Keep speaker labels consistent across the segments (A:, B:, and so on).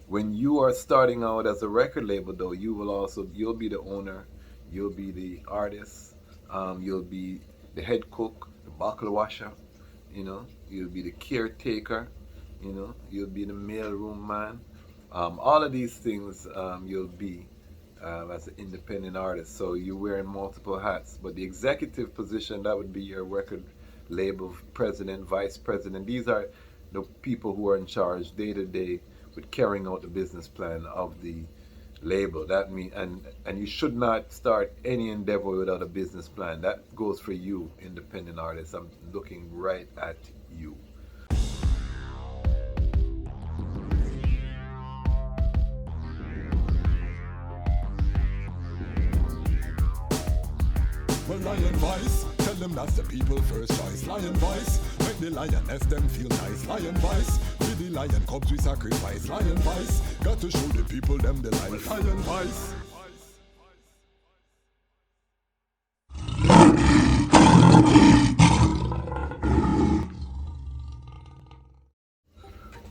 A: When you are starting out as a record label, though, you'll be the owner, you'll be the artist, you'll be the head cook, the bottle washer, you'll be the caretaker, you'll be the mailroom man. All of these things you'll be as an independent artist. So you're wearing multiple hats. But the executive position, that would be your record label president, vice president. These are the people who are in charge day to day with carrying out the business plan of the label. That mean and you should not start any endeavor without a business plan. That goes for you, independent artists. I'm looking right at you.
B: Well, Lion Voice, tell them that's the people first choice. Lion Voice, make the lioness them feel nice. Lion Voice, with the lion cubs we sacrifice. Lion Voice, got to show the people them the life. Lion Voice.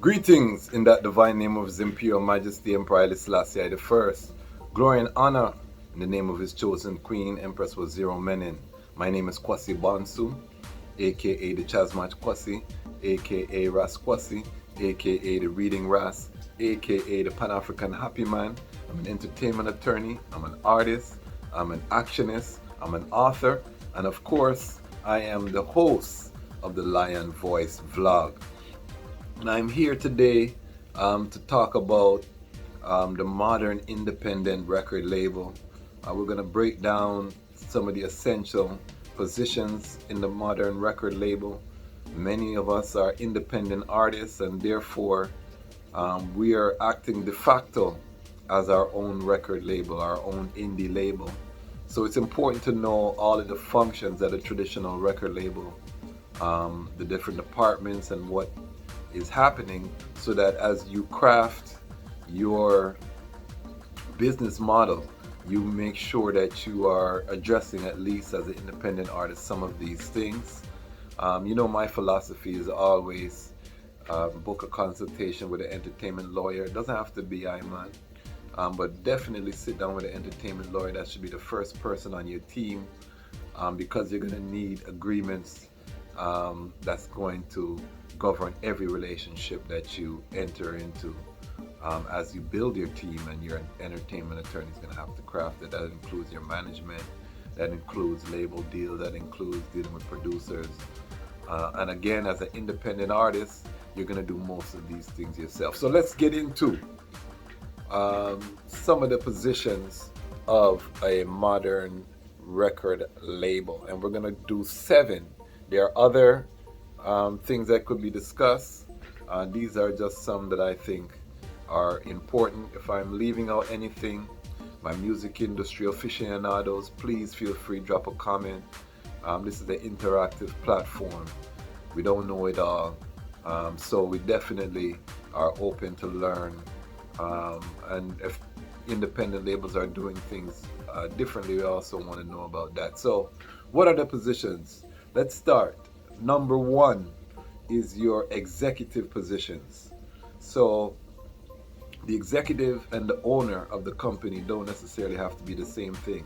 A: Greetings in that divine name of His Imperial Majesty Emperor Haile Selassie the First. Glory and honor in the name of his chosen Queen, Empress was Zero Menin. My name is Kwasi Bonsu, aka Dejazmatch Kwasi, aka Ras Kwasi, aka the Reading Ras, aka the Pan-African Happy Man. I'm an entertainment attorney, I'm an artist, I'm an actionist, I'm an author, and of course, I am the host of the Lion Voice vlog. And I'm here today to talk about the modern independent record label. We're going to break down some of the essential positions in the modern record label. Many of us are independent artists, and therefore we are acting de facto as our own record label, our own indie label. So it's important to know all of the functions at a traditional record label, the different departments and what is happening, so that as you craft your business model, you make sure that you are addressing, at least as an independent artist, some of these things. My philosophy is always book a consultation with an entertainment lawyer. It doesn't have to be Iman, but definitely sit down with an entertainment lawyer. That should be the first person on your team, because you're going to need agreements that's going to govern every relationship that you enter into. As you build your team, and your entertainment attorney is going to have to craft it. That includes your management, that includes label deals, that includes dealing with producers. And again, as an independent artist, you're going to do most of these things yourself. So let's get into some of the positions of a modern record label. And we're going to do 7. There are other things that could be discussed. These are just some that I think are important. If I'm leaving out anything, my music industry aficionados, please feel free, drop a comment. This is an interactive platform. We don't know it all, so we definitely are open to learn. And if independent labels are doing things differently, we also want to know about that. So what are the positions? Let's start. Number 1 is your executive positions. So the executive and the owner of the company don't necessarily have to be the same thing.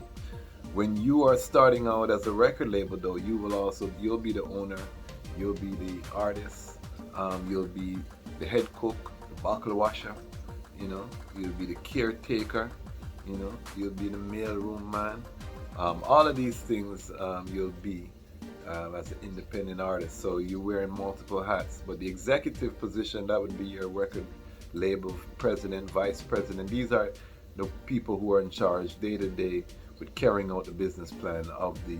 A: When you are starting out as a record label, though, you'll be the owner, you'll be the artist, you'll be the head cook, the bottle washer, you'll be the caretaker, you'll be the mailroom man. All of these things you'll be as an independent artist. So you're wearing multiple hats. But the executive position, that would be your record label president, vice president. These are the people who are in charge day to day with carrying out the business plan of the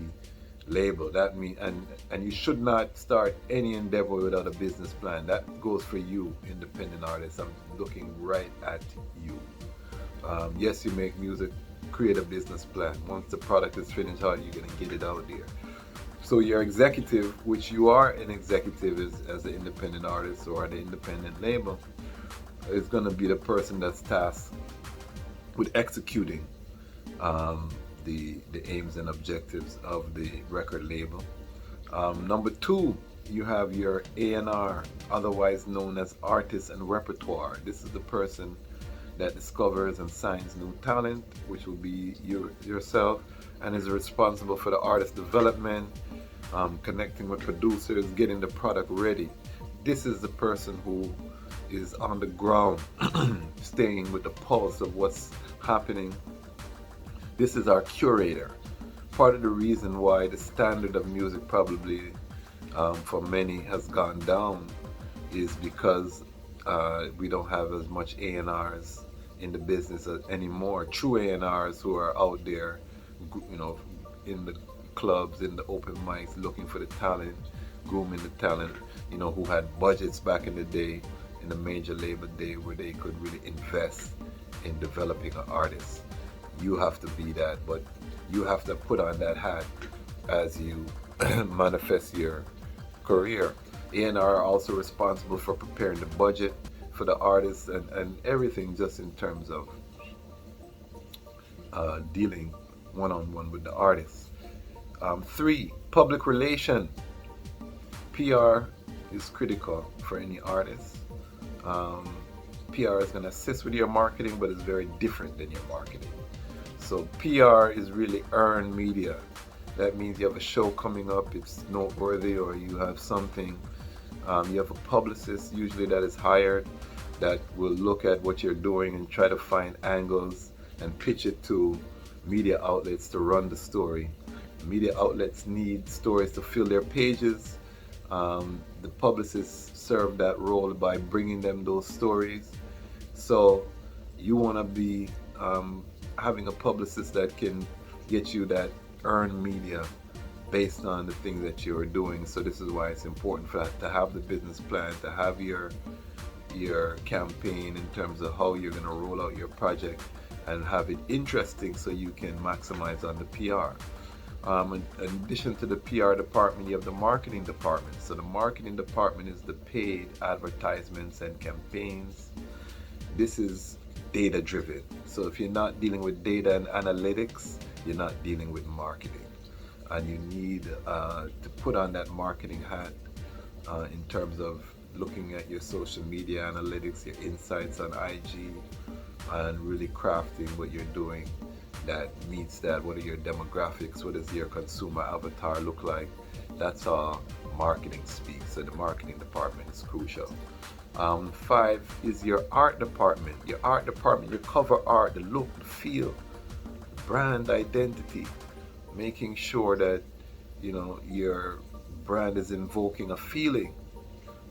A: label. That mean and you should not start any endeavor without a business plan. That goes for you, independent artists. I'm looking right at you. Yes, you make music, create a business plan. Once the product is finished, how are you going to get it out there? So your executive, which you are an executive as an independent artist or the independent label, is going to be the person that's tasked with executing the aims and objectives of the record label. Number 2, you have your A&R, otherwise known as artist and repertoire. This is the person that discovers and signs new talent, which will be yourself, and is responsible for the artist development, connecting with producers, getting the product ready. This is the person who is on the ground, staying with the pulse of what's happening. This is our curator. Part of the reason why the standard of music probably for many has gone down is because we don't have as much A&Rs in the business anymore. True A&Rs who are out there, you know, in the clubs, in the open mics, looking for the talent, grooming the talent, you know, who had budgets back in the day, in the major label day, where they could really invest in developing an artist. You have to be that, but you have to put on that hat as you manifest your career. A&R are also responsible for preparing the budget for the artists and everything, just in terms of dealing one-on-one with the artists. 3, public relation. PR is critical for any artist. PR is going to assist with your marketing, but it's very different than your marketing. So PR is really earned media. That means you have a show coming up, it's noteworthy, or you have something, you have a publicist usually that is hired that will look at what you're doing and try to find angles and pitch it to media outlets to run the story. Media outlets need stories to fill their pages. The publicists serve that role by bringing them those stories. So you want to be having a publicist that can get you that earned media based on the things that you're doing. So this is why it's important for that, to have the business plan, to have your campaign in terms of how you're going to roll out your project, and have it interesting so you can maximize on the PR. In addition to the PR department, you have the marketing department. So the marketing department is the paid advertisements and campaigns. This is data driven. So if you're not dealing with data and analytics, you're not dealing with marketing. And you need to put on that marketing hat in terms of looking at your social media analytics, your insights on IG, and really crafting what you're doing that meets that. What are your demographics? What does your consumer avatar look like? That's all marketing speak. So the marketing department is crucial. 5 is your art department. Your art department, your cover art, the look, the feel, the brand identity, making sure that, you know, your brand is invoking a feeling.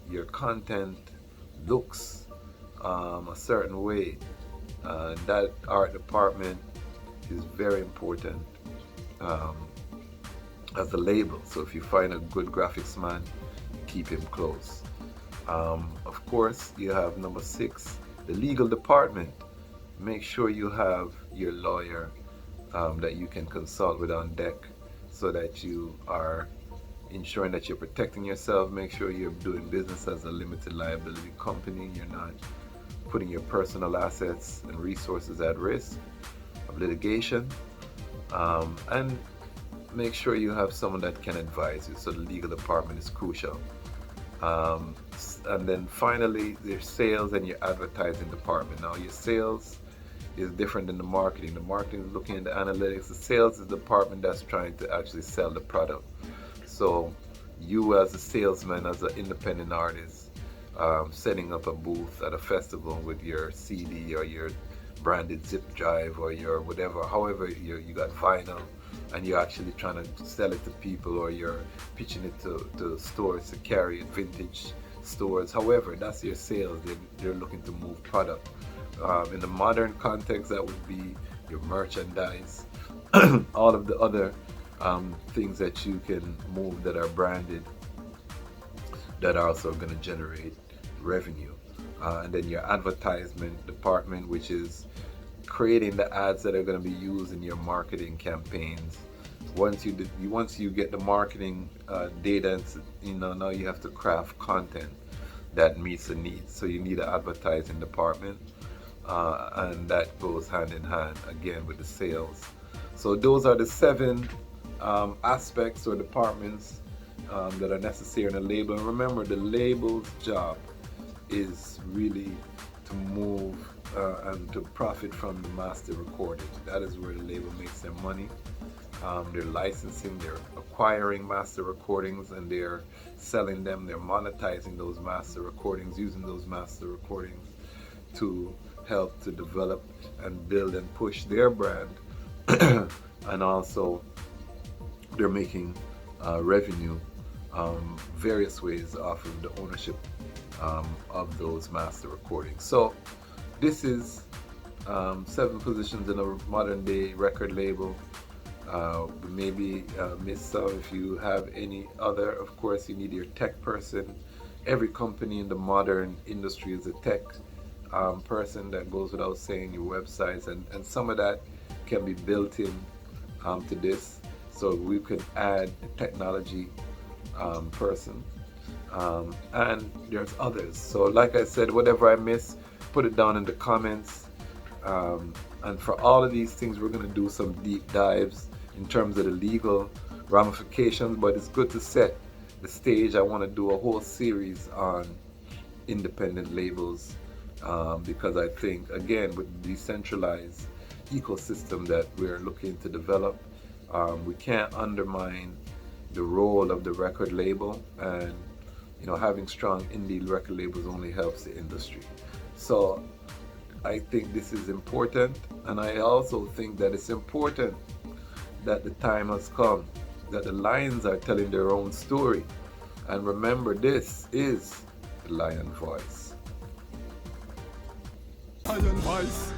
A: Your content looks a certain way. That art department is very important as a label. So if you find a good graphics man, keep him close. Of course, you have number 6, the legal department. Make sure you have your lawyer that you can consult with on deck, so that you are ensuring that you're protecting yourself. Make sure you're doing business as a limited liability company. You're not putting your personal assets and resources at risk of litigation. And make sure you have someone that can advise you. So the legal department is crucial. And then finally, your sales and your advertising department. Now, your sales is different than the marketing. The marketing is looking at the analytics. The sales is the department that's trying to actually sell the product. So you as a salesman, as an independent artist, setting up a booth at a festival with your CD or your branded zip drive or your whatever, however you got vinyl, and you're actually trying to sell it to people, or you're pitching it to stores to carry it, vintage stores, however, that's your sales. They're looking to move product. In the modern context, that would be your merchandise, all of the other things that you can move that are branded, that are also going to generate revenue. And then your advertisement department, which is creating the ads that are going to be used in your marketing campaigns. Once you get the marketing data, now you have to craft content that meets the needs. So you need an advertising department, and that goes hand in hand again with the sales. So those are the 7 aspects or departments that are necessary in a label. And remember, the label's job is really to move and to profit from the master recording. That is where the label makes their money. They're licensing, they're acquiring master recordings, and they're selling them. They're monetizing those master recordings, using those master recordings to help to develop and build and push their brand. And also, they're making revenue various ways off of the ownership of those master recordings. So this is 7 positions in a modern day record label. Maybe miss some. If you have any other, of course, you need your tech person. Every company in the modern industry is a tech person. That goes without saying. Your websites, and some of that can be built in to this. So we could add a technology person. And there's others. So like I said, whatever I miss, put it down in the comments. And for all of these things, we're going to do some deep dives in terms of the legal ramifications, but it's good to set the stage. I want to do a whole series on independent labels because I think, again, with the decentralized ecosystem that we're looking to develop, we can't undermine the role of the record label, and having strong indie record labels only helps the industry. So I think this is important, and I also think that it's important that the time has come, that the lions are telling their own story. And remember, this is the Lion Voice.
B: Lion voice.